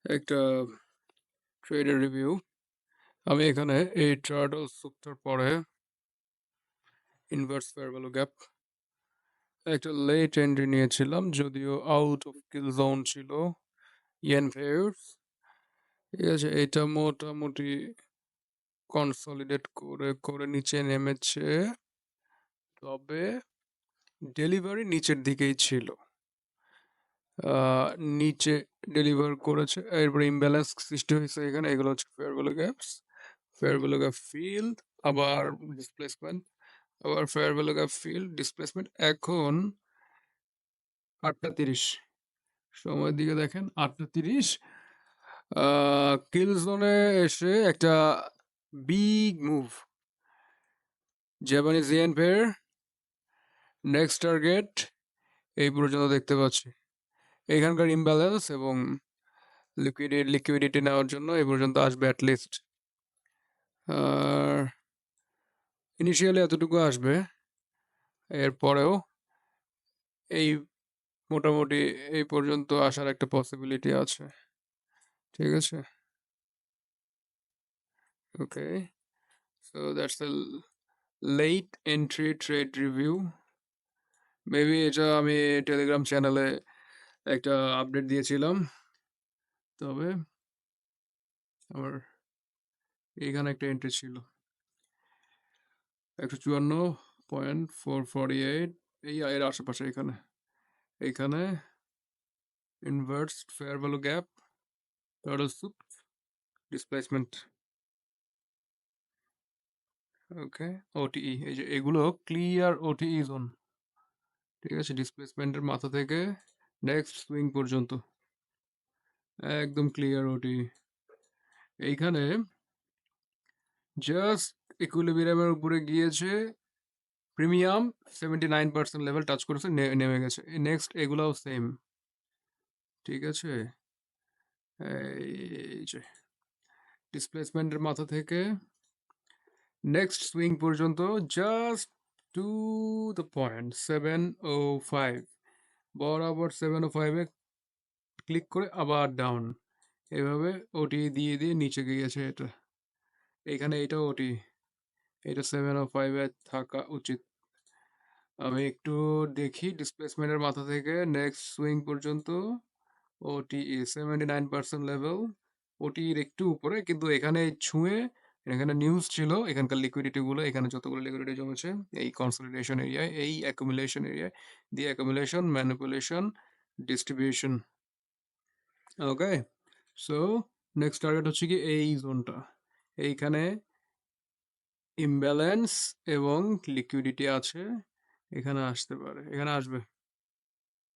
একটা ট্রেডের রিভিউ। আমি এখানে এই টার্টল স্যুপটার পরে ইনভার্স ফেয়ার ভ্যালু গ্যাপ একটা লেট এন্ট্রি নিয়েছিলাম, যদিও আউট অফ কিল জোন ছিল ইয়েন ফেয়ার্স। ঠিক আছে, এটা মোটামুটি কনসলিডেট করে করে নিচে নেমেছে, তবে ডেলিভারি নিচের দিকেই ছিল। নিচে ডেলিভার করেছে, এরপরে ইমব্যালেন্স সৃষ্টি হয়েছে এখানে। এগুলো হচ্ছে fair value gaps, fair value gap field, আবার ডিসপ্লেসমেন্ট, আবার fair value gap field, displacement. এখন 8:30 সময়ের দিকে দেখেন, 8:30 কিল জোনে এসে একটা big move, Japanese yen pair next target এই পর্যন্ত দেখতে পাচ্ছি। এখানকার ইমব্যালেন্স এবং লিকুইডিটি নেওয়ার জন্য এই পর্যন্ত আসবে অ্যাটলিস্ট। আর ইনিশিয়ালি এতটুকু আসবে, এরপরেও এই মোটামুটি এই পর্যন্ত আসার একটা পসিবিলিটি আছে। ঠিক আছে, okay, so that's the late entry trade review. Maybe এটা আমি টেলিগ্রাম চ্যানেলে একটা আপডেট দিয়েছিলাম, তবে আমার এইখানে একটা এন্ট্রি ছিল 154.448, এই এর আশেপাশে। এখানে এইখানে inverse fair value gap, turtle soup, displacement. Okay, OTE, এই যে এগুলো ক্লিয়ার ওটিই জোন। ঠিক আছে, ডিসপ্লেসমেন্টের মাথা থেকে নেক্সট সুইং পর্যন্ত একদম ক্লিয়ার ওটি। এইখানে জাস্ট ইকুইলিব্রিয়ামের উপরে গিয়েছে, প্রিমিয়াম 79% লেভেল টাচ করেছে, নেমে গেছে। নেক্সট এগুলাও সেম। ঠিক আছে, এই যে ডিসপ্লেসমেন্টের মাথা থেকে নেক্সট সুইং পর্যন্ত জাস্ট টু দ্য পয়েন্ট 705, বরাবর 705-এ ক্লিক করে আবার ডাউন, এভাবে ওটি দিয়ে দিয়ে নিচে গিয়েছে। এটা এখানে এটাও ওটি, এটা 705-এ থাকা উচিত। আমি একটু দেখি ডিসপ্লেসমেন্টের মাথা থেকে নেক্সট সুইং পর্যন্ত। ওটি 79% লেভেল, ওটির একটু উপরে, কিন্তু এখানে ছুঁয়ে এখানে নিউজ ছিল এখানকার লিকুইডিটি গুলো, এখানে যতগুলো লিকুইডিটি জমেছে এই কনসলিডেশন এরিয়ায়, এই অ্যাকুমুলেশন এরিয়ায়, দি অ্যাকুমুলেশন, ম্যানিপুলেশন, ডিস্ট্রিবিউশন। ওকে, সো নেক্সট টার্গেট হচ্ছে কি এই জোনটা। এইখানে ইমব্যালেন্স এবং লিকুইডিটি আছে, এখানে আসতে পারে, এখানে আসবে।